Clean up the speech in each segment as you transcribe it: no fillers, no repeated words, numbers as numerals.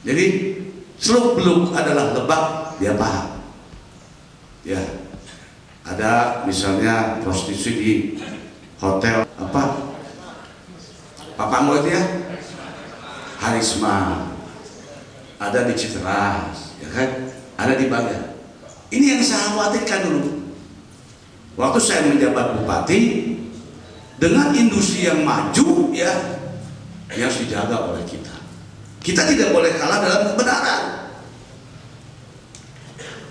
Jadi seluk-beluk adalah Lebak, dia paham. Ya, ada misalnya prostitusi di hotel apa? Papamu itu ya, Harisma, ada di Citeras, ya kan? Ada di Bagja. Ini yang saya khawatirkan dulu. Waktu saya menjabat bupati, dengan industri yang maju, ya, yang harus dijaga oleh kita. Kita tidak boleh kalah dalam kebenaran.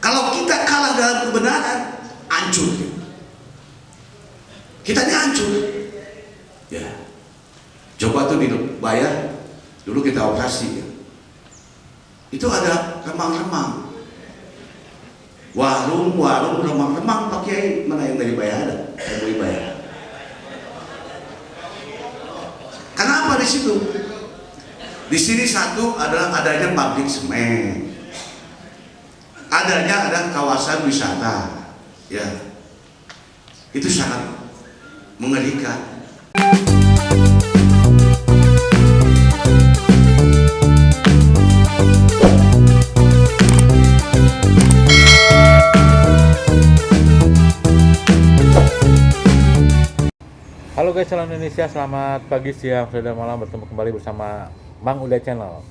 Kalau kita kalah dalam kebenaran, hancur. Kita ini hancur. Ya. Coba tuh di Bayar, dulu kita operasi. Ya. Itu ada remang-remang. Warung remang-remang pakai mana yang dari Bayar ada? Dari Bayar. Kenapa di situ? Di sini satu adalah adanya pabrik semen. Adanya ada kawasan wisata, ya, itu sangat mengerikan. Halo guys, salam Indonesia, selamat pagi, siang, sore, dan malam. Bertemu kembali bersama Mang Uda Channel.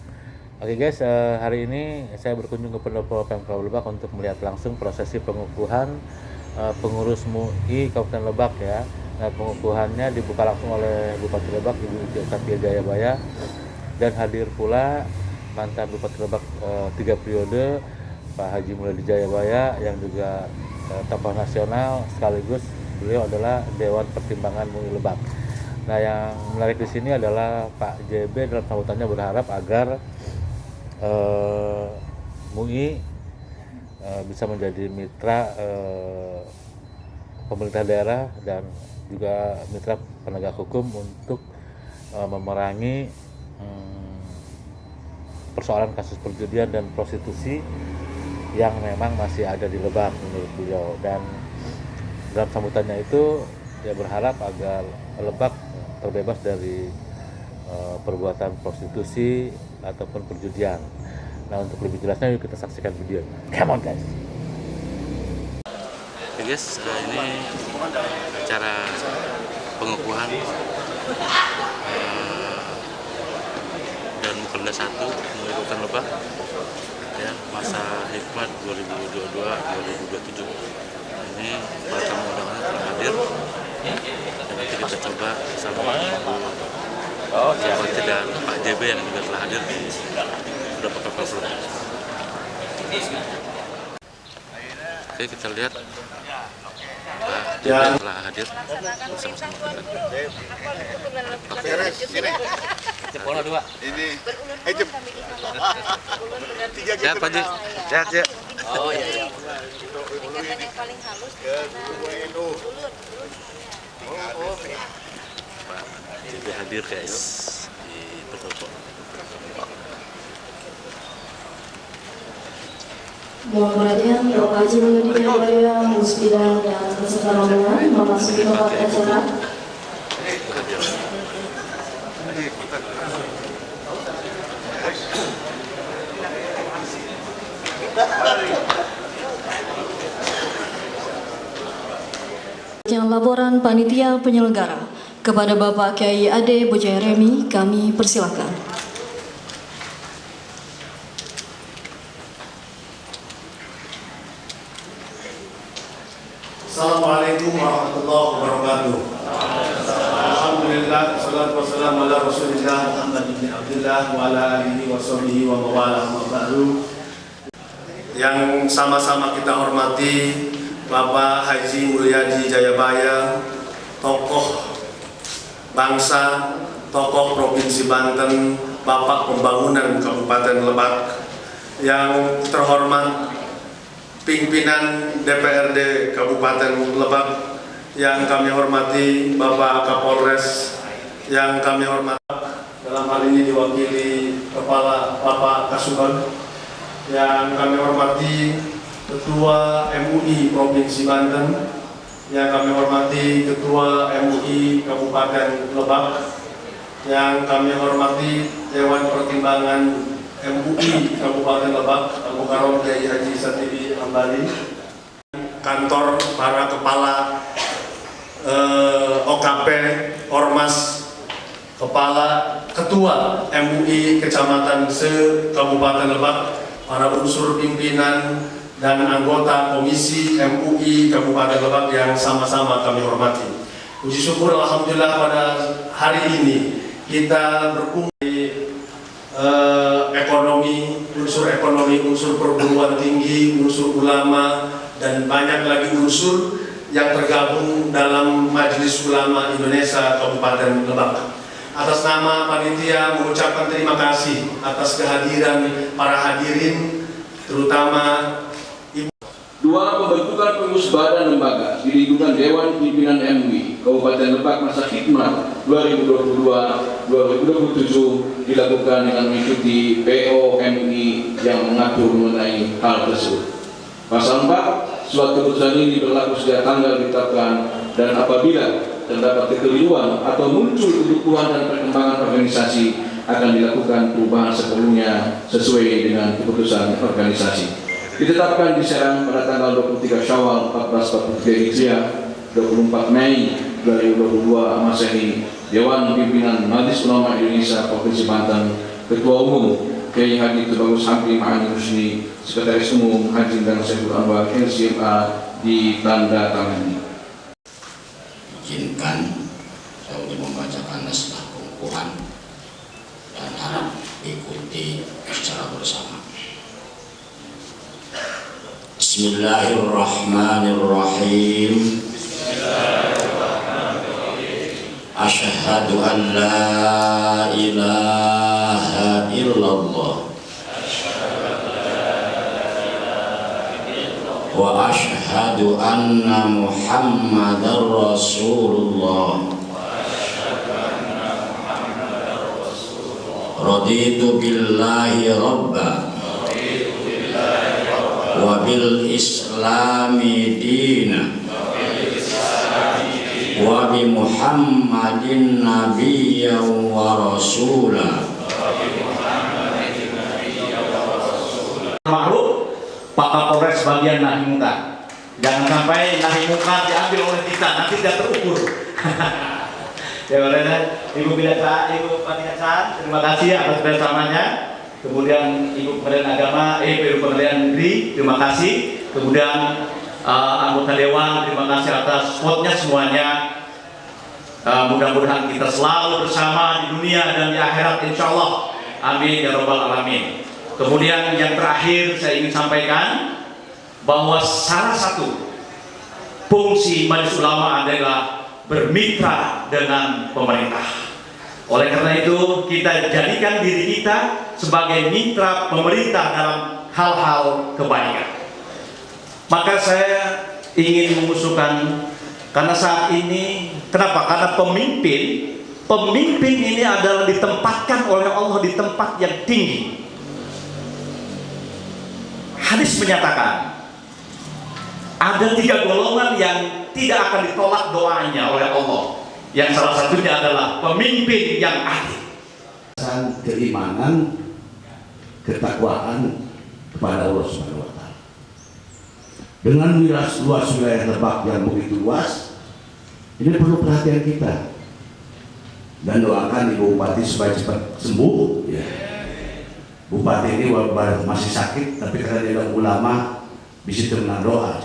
Oke guys, hari ini saya berkunjung ke Pendopo Pemkab Lebak untuk melihat langsung prosesi pengukuhan pengurus MUI Kabupaten Lebak ya. Nah, pengukuhannya dibuka langsung oleh Bupati Lebak Ibu Satia Jayabaya, dan hadir pula mantan Bupati Lebak 3 periode Pak Haji Mulyadi Jayabaya, yang juga tokoh nasional sekaligus beliau adalah Dewan Pertimbangan MUI Lebak. Nah, yang menarik di sini adalah Pak JB dalam sambutannya berharap agar MUI bisa menjadi mitra pemerintah daerah dan juga mitra penegak hukum untuk memerangi persoalan kasus perjudian dan prostitusi yang memang masih ada di Lebak menurut beliau. Dan dalam sambutannya itu dia berharap agar Lebak terbebas dari perbuatan prostitusi ataupun perjudian. Nah, untuk lebih jelasnya yuk kita saksikan video. Come on guys. Oke guys, ini acara pengukuhan dan Mukerda 1 MUI Kabupaten Lebak ya, masa hikmat 2022-2027. Ini para tamu undangan telah hadir, dan nanti kita coba sama Bupati dan Pak JB yang juga telah hadir di beberapa kapal. Oke, kita lihat Pak JB telah hadir bersama-sama kita. Pola 2. Ini sehat Pak Ji? Sehat ya? Oh iya. Ikatan yang paling halus Pak JB hadir guys di Pendopo. Mohon perhatian Bapak Haji Mulyadi Jayabaya, Musbidang dan peserta rombongan memasuki tempat acara. Yang laporan panitia penyelenggara kepada Bapak Kiai Ade Bojaya Remi, kami persilakan. Assalamualaikum warahmatullahi wabarakatuh. Alhamdulillah, salatu wassalamu ala Rasulillah Muhammad bin Abdullah wa ala alihi wa sahbihi wa mawala amma ba'du. Yang sama-sama kita hormati Bapak Haji Mulyadi Jayabaya, tokoh bangsa, tokoh Provinsi Banten, Bapak Pembangunan Kabupaten Lebak, yang terhormat pimpinan DPRD Kabupaten Lebak, yang kami hormati Bapak Kapolres, yang kami hormati dalam hal ini diwakili Kepala Bapak Kasubag, yang kami hormati Ketua MUI Provinsi Banten, yang kami hormati Ketua MUI Kabupaten Lebak, yang kami hormati Dewan Pertimbangan MUI MUI Kabupaten Lebak Al-Mukarram Kiai Haji Satiri Ambali, kantor para kepala OKP, Ormas, kepala ketua MUI Kecamatan se-Kabupaten Lebak, para unsur pimpinan dan anggota Komisi MUI Kabupaten Lebak yang sama-sama kami hormati. Puji syukur alhamdulillah pada hari ini kita berkumpul di ekonomi, unsur perguruan tinggi, unsur ulama, dan banyak lagi unsur yang tergabung dalam Majelis Ulama Indonesia Kabupaten Lebak. Atas nama panitia mengucapkan terima kasih atas kehadiran para hadirin, terutama Dua, pembentukan pengurus badan lembaga di lingkungan Dewan Pimpinan MUI Kabupaten Lebak masa khidmat 2022-2027 dilakukan dengan mengikuti PO MUI yang mengatur mengenai hal tersebut. Pasal 4, suatu keputusan ini berlaku sejak tanggal ditetapkan dan apabila terdapat kekeliruan atau muncul kebutuhan dan perkembangan organisasi akan dilakukan perubahan sepenuhnya sesuai dengan keputusan organisasi. Ditetapkan di Serang pada tanggal 23 Syawal 1443 Hijriah, 24 Mei 2022 Masehi, Dewan Pimpinan Majelis Ulama Indonesia Provinsi Banten, Ketua Umum Kiai Haji Tubagus Hamdi Ma'ani Husni, Sekretaris Umum Haji dan Saiful Anwar LCMA ditanda tangani. Izinkan saya untuk membacakan naskah pengukuhan dan harap ikuti secara bersama. Bismillahirrahmanirrahim. Asyhadu an la ilaha illallah wa asyhadu anna Muhammadar Rasulullah. Raditu billahi rabba wa bil islami dina wa bi Muhammadin nabiyyan wa rasula. Makhluk Pak Kapolres bagian nahi muka. Jangan sampai nahi muka diambil oleh kita, nanti tidak terukur. Ya, Ibu Panitia, terima kasih atas bersamanya. Kemudian Ibu Pengadilan Agama, Ibu Pengadilan Negeri, terima kasih. Kemudian anggota Dewan, terima kasih atas spotnya semuanya. Mudah-mudahan kita selalu bersama di dunia dan di akhirat, insya Allah. Amin ya robbal alamin. Kemudian yang terakhir saya ingin sampaikan bahwa salah satu fungsi Majelis Ulama adalah bermitra dengan pemerintah. Oleh karena itu kita jadikan diri kita sebagai mitra pemerintah dalam hal-hal kebaikan. Maka saya ingin mengusulkan, karena saat ini, kenapa? Karena pemimpin ini adalah ditempatkan oleh Allah di tempat yang tinggi. Hadis menyatakan ada 3 golongan yang tidak akan ditolak doanya oleh Allah. Yang salah satunya adalah pemimpin yang adil. Keimanan, ketakwaan kepada Allah Subhanahu wa Ta'ala. Dengan luas wilayah Lebak yang begitu luas, ini perlu perhatian kita. Dan doakan Ibu Bupati supaya cepat sembuh. Ya. Bupati ini walaupun masih sakit, tapi karena dia adalah ulama, bisa terima doa.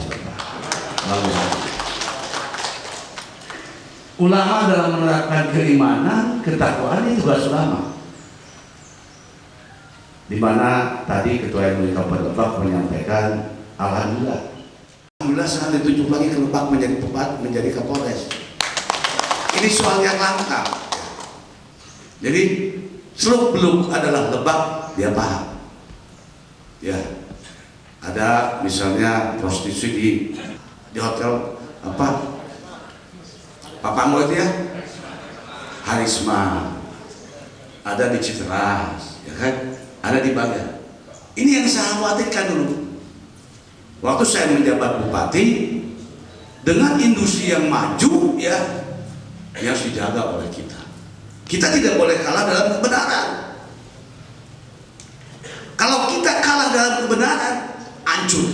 Ulama dalam menerapkan keimanan, ketakwaan itu tugas ulama. Di mana tadi Ketua MUI Kabupaten Lebak menyampaikan, alhamdulillah sangat ditunjuk lagi ke Lebak menjadi Kapolres. Ini soal yang langka. Jadi seluk beluk adalah Lebak, dia paham. Ya, ada misalnya prostitusi di hotel apa? Papango itu ya, Harisma, ada di Citeras, ya kan? Ada di Bagan. Ini yang saya khawatirkan dulu. Waktu saya menjabat bupati, dengan industri yang maju, ya, yang harus dijaga oleh kita. Kita tidak boleh kalah dalam kebenaran. Kalau salah dalam kebenaran, hancur.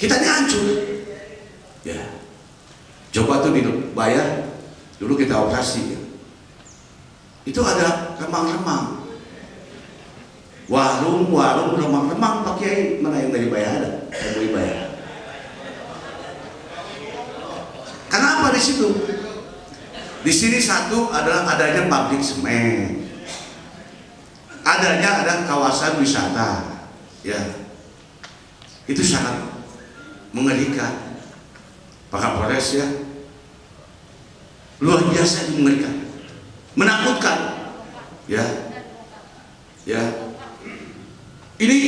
Kita ini hancur. Ya. Coba tuh dibayar, dulu kita operasi. Ya. Itu ada remang-remang. Warung remang-remang pakai mana yang dari bayar ada? Yang dari bayar. Kenapa di situ? Di sini satu adalah adanya pabrik semen, ada kawasan wisata, ya itu sangat mengerikan. Pak Kapolres ya, luar biasa mengerikan, menakutkan, ya. Ini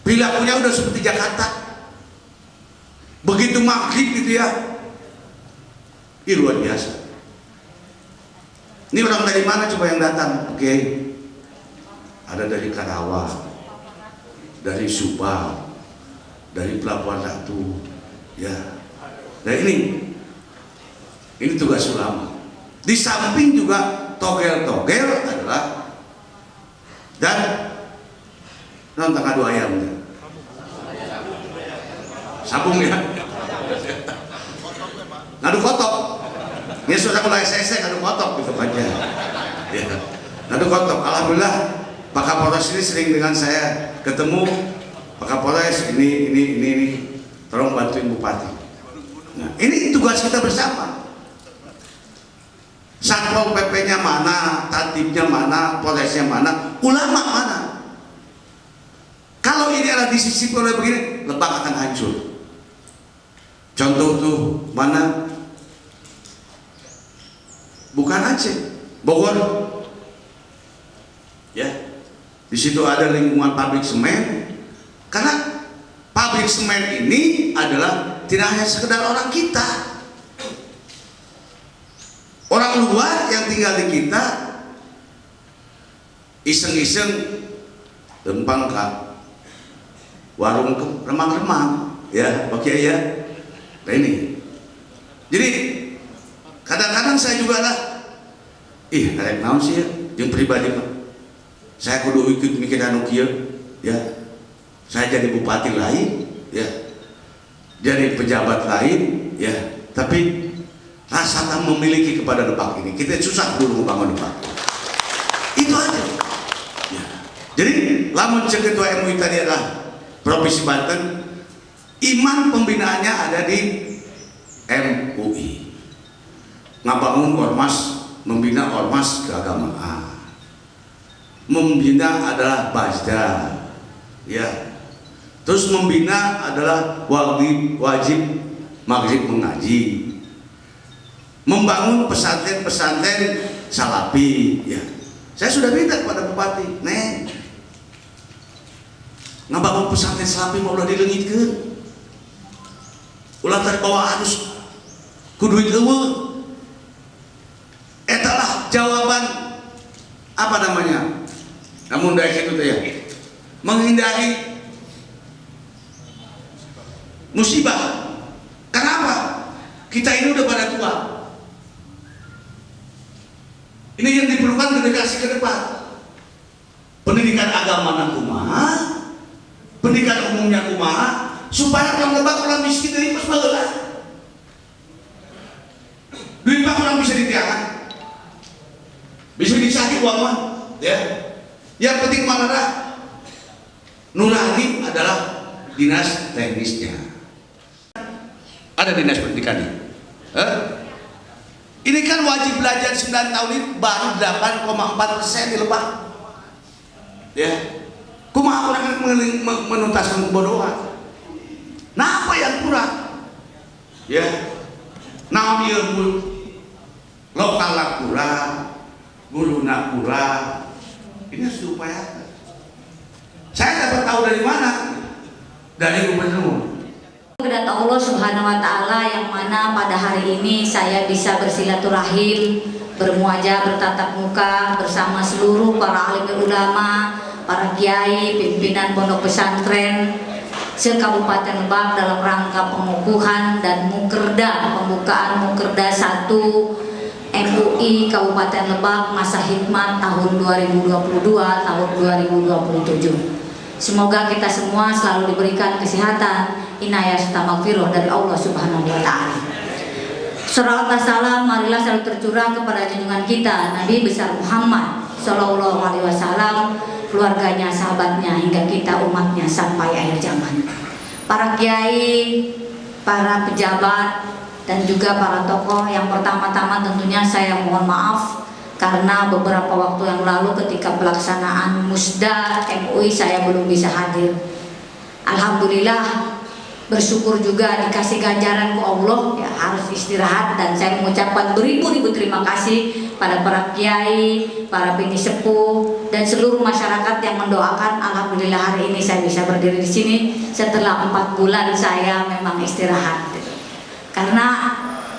perilakunya udah seperti Jakarta, begitu maghrib gitu ya, ini luar biasa. Ini orang dari mana coba yang datang? Oke. Ada dari Karawang, dari Subang, dari Pelabuhan Ratu, ya. Nah ini tugas ulama. Di samping juga togel-togel adalah dan nonton adu ayam, sabung ya, ngadu kotok. Ini sudah mulai selesai ngadu kotok gitu aja. Ya. Ngadu kotok. Alhamdulillah Pak Kapolres ini sering dengan saya ketemu. Pak Kapolres ini tolong bantuin Bupati. Nah, ini tugas kita bersama. Satpol PP-nya mana, tatibnya mana, polresnya mana, ulama mana. Kalau ini adalah disisip oleh begini, Lebak akan hancur. Contoh tuh mana? Bukan Aceh, Bogor, ya. Di situ ada lingkungan pabrik semen. Karena pabrik semen ini adalah tidak hanya sekedar orang kita, orang luar yang tinggal di kita, iseng-iseng lempang ke warung remang-remang, ya, oke ya. Nah ini, jadi kadang-kadang saya juga lah, karek naon sih ya, yang pribadi Pak. Saya kudu ikut mikir anu kieu, ya. Saya jadi bupati lain, ya. Jadi pejabat lain, ya. Tapi rasa tak memiliki kepada Lebak ini, kita susah dulu membangun Lebak. Itu aja. Ya. Jadi lamun cek ketua MUI tadi adalah Provinsi Banten, iman pembinaannya ada di MUI. Ngabangun ormas, membina ormas keagamaan, membina adalah Bajda, ya. Terus membina adalah wajib maghrib mengaji, membangun pesantren salafi, ya. Saya sudah minta kepada Bupati, Neng, ngabangun pesantren salafi mau ulah dilengitkeun, ulah terbawa arus kuduit eueuh. Etalah jawaban apa namanya? Namun dari situ ya, menghindari musibah. Kenapa? Kita ini udah pada tua. Ini yang diperlukan generasi ke depan. Pendidikan agama kumaha, pendidikan umumnya kumaha, supaya orang Lebak orang miskin dari pas bagelah. Duit Pak orang bisa ditiakan, bisa dicari uang mah, ya. Yang penting mana dah? Nurani adalah dinas teknisnya. Ada dinas pendidikan ini. Ini kan wajib belajar 9 tahun ini baru 8,4% di Lebak. Ya. Kumaha orang menuntaskan kebodohan. Nah, apa yang kurang? Ya. Naon ieu lokal kurang, guruna kurang. Ini harus diupayakan. Saya dapat tahu dari mana? Dari gubernur. Kepada Allah Subhanahu wa Ta'ala, yang mana pada hari ini saya bisa bersilaturahim, bermuajah, bertatap muka bersama seluruh para alim ulama, para kiai, pimpinan pondok pesantren se-Kabupaten Lebak dalam rangka pengukuhan dan mukerda, pembukaan mukerda 1 MUI Kabupaten Lebak masa hikmat tahun 2022 tahun 2027. Semoga kita semua selalu diberikan kesehatan, inayah serta maghfirah dari Allah Subhanahu wa taala. Salawat dan salam marilah selalu tercurah kepada junjungan kita Nabi besar Muhammad sallallahu alaihi wasallam, keluarganya, sahabatnya hingga kita umatnya sampai akhir zaman. Para kiai, para pejabat dan juga para tokoh, yang pertama-tama tentunya saya mohon maaf karena beberapa waktu yang lalu ketika pelaksanaan Musda MUI saya belum bisa hadir. Alhamdulillah, bersyukur juga dikasih ganjaran ke Allah, ya harus istirahat, dan saya mengucapkan beribu-ribu terima kasih pada para kiai, para bini sepuh dan seluruh masyarakat yang mendoakan. Alhamdulillah hari ini saya bisa berdiri di sini setelah 4 bulan saya memang istirahat. Karena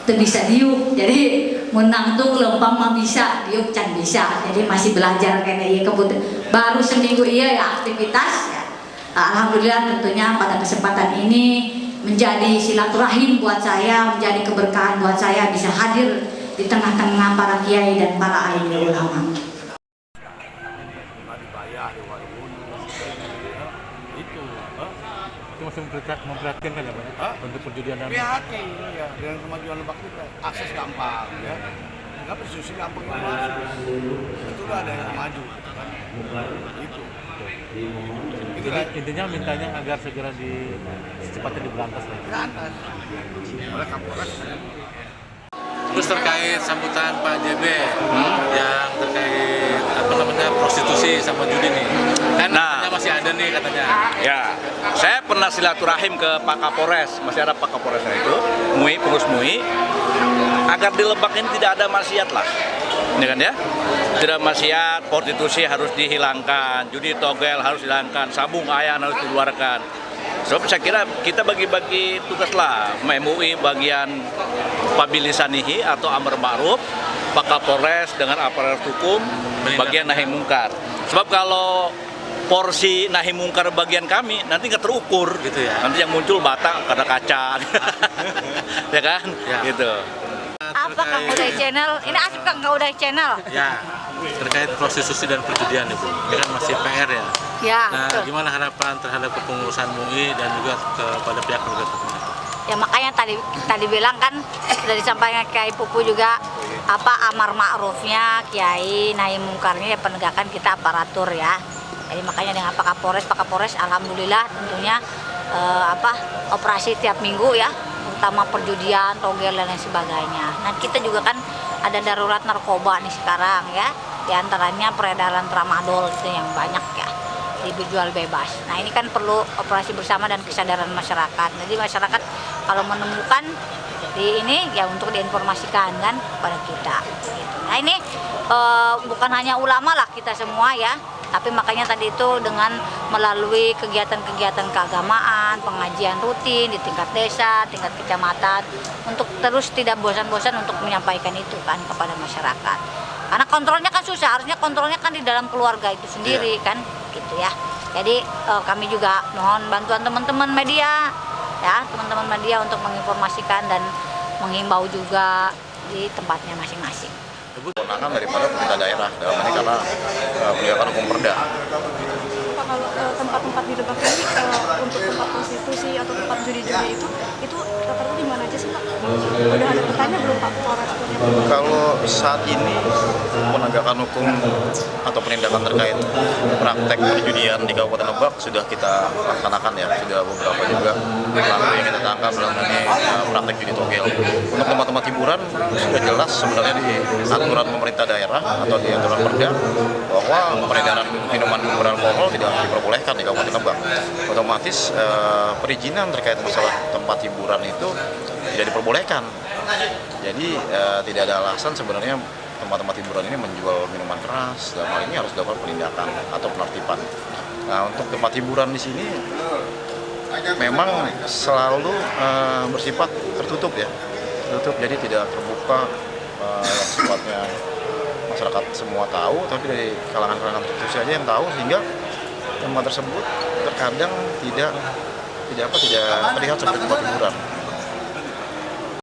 itu bisa diuk, jadi menang tuh lempang mah bisa, diuk can bisa, jadi masih belajar karena iya kebutuhan baru seminggu iya ya aktivitas ya. Alhamdulillah tentunya pada kesempatan ini menjadi silaturahim buat saya, menjadi keberkahan buat saya bisa hadir di tengah-tengah para kiai dan para alim ulama. Itu masih memprihatinkan kan ya Pak? Untuk perjudian dan prihatin ya dengan kemajuan Lebak kita akses gampang ya, nggak persusi gampang masuk, itu ada yang maju kan, itu kan intinya mintanya agar segera secepatnya diberantas lagi. berantas oleh Kapolres. Terus terkait sambutan Pak JB yang terkait prostitusi sama judi nih, kan katanya masih ada nih katanya. Ya, saya pernah silaturahim ke Pak Kapolres, masih ada Pak Kapolresnya itu, MUI, pengurus MUI, agar di Lebak ini tidak ada maksiat lah, ini kan ya, tidak maksiat, prostitusi harus dihilangkan, judi togel harus dihilangkan, sabung ayam harus dikeluarkan. Sebab saya kira kita bagi-bagi tugas lah, MUI bagian pabilisanihi atau amar ma'ruf, Pak Kapolres dengan aparat hukum bagian nahi mungkar. Sebab kalau porsi nahi mungkar bagian kami nanti nggak terukur gitu ya. Nanti yang muncul batak karena kaca, ya kan? Ya. Gitu. Apa Kang Uday Channel? Ini asik Kang Uday Channel. Ya, terkait prostitusi dan perjudian Ibu, ini kan masih PR ya. Ya. Nah, betul. gimana harapan terhadap kepengurusan MUI dan juga kepada pihak keluarga terkait? Ya makanya tadi bilang kan sudah disampaikan Kiai Pupu juga apa amar ma'rufnya Kiai, nahi mungkarnya ya penegakan kita aparatur ya. Jadi makanya dengan Pak Kapolres alhamdulillah tentunya operasi tiap minggu ya, terutama perjudian, togel dan lain sebagainya. Nah, kita juga kan ada darurat narkoba nih sekarang ya. Di antaranya peredaran tramadol itu yang banyak ya, dijual bebas. Nah, ini kan perlu operasi bersama dan kesadaran masyarakat. Jadi masyarakat kalau menemukan di ini ya untuk diinformasikan kan kepada kita. Gitu. Nah, ini bukan hanya ulama lah kita semua ya, tapi makanya tadi itu dengan melalui kegiatan-kegiatan keagamaan, pengajian rutin di tingkat desa, tingkat kecamatan, untuk terus tidak bosan-bosan untuk menyampaikan itu kan kepada masyarakat. Karena kontrolnya kan susah, harusnya kontrolnya kan di dalam keluarga itu sendiri kan, gitu ya. Jadi kami juga mohon bantuan teman-teman media, ya teman-teman media untuk menginformasikan dan menghimbau juga di tempatnya masing-masing. Kewenangan daripada pemerintah daerah dalam ini karena penegakan hukum perda. Pak, kalau tempat-tempat di Lebak ini untuk tempat prostitusi atau tempat judi-judi itu rata-rata di mana aja sih Pak? Udah ada petanya belum Pak? Kalau saat ini penegakan hukum atau penindakan terkait praktek perjudian di Kabupaten Lebak sudah kita laksanakan ya, sudah beberapa juga pelaku yang kita tangkap mengenai praktek judi togel. Untuk tempat-tempat hiburan sudah jelas sebenarnya di aturan pemerintah daerah atau di aturan perda bahwa peredaran minuman beralkohol tidak diperbolehkan di Kabupaten Lebak. Otomatis perizinan terkait masalah tempat hiburan itu tidak diperbolehkan. Jadi tidak ada alasan sebenarnya tempat-tempat hiburan ini menjual minuman keras. Dalam hal ini harus dilakukan penindakan atau penertiban. Nah, untuk tempat hiburan di sini memang selalu bersifat tertutup ya, tertutup. Jadi tidak terbuka yang sifatnya masyarakat semua tahu, tapi dari kalangan-kalangan tertentu saja yang tahu, sehingga tempat tersebut terkadang tidak terlihat seperti tempat hiburan.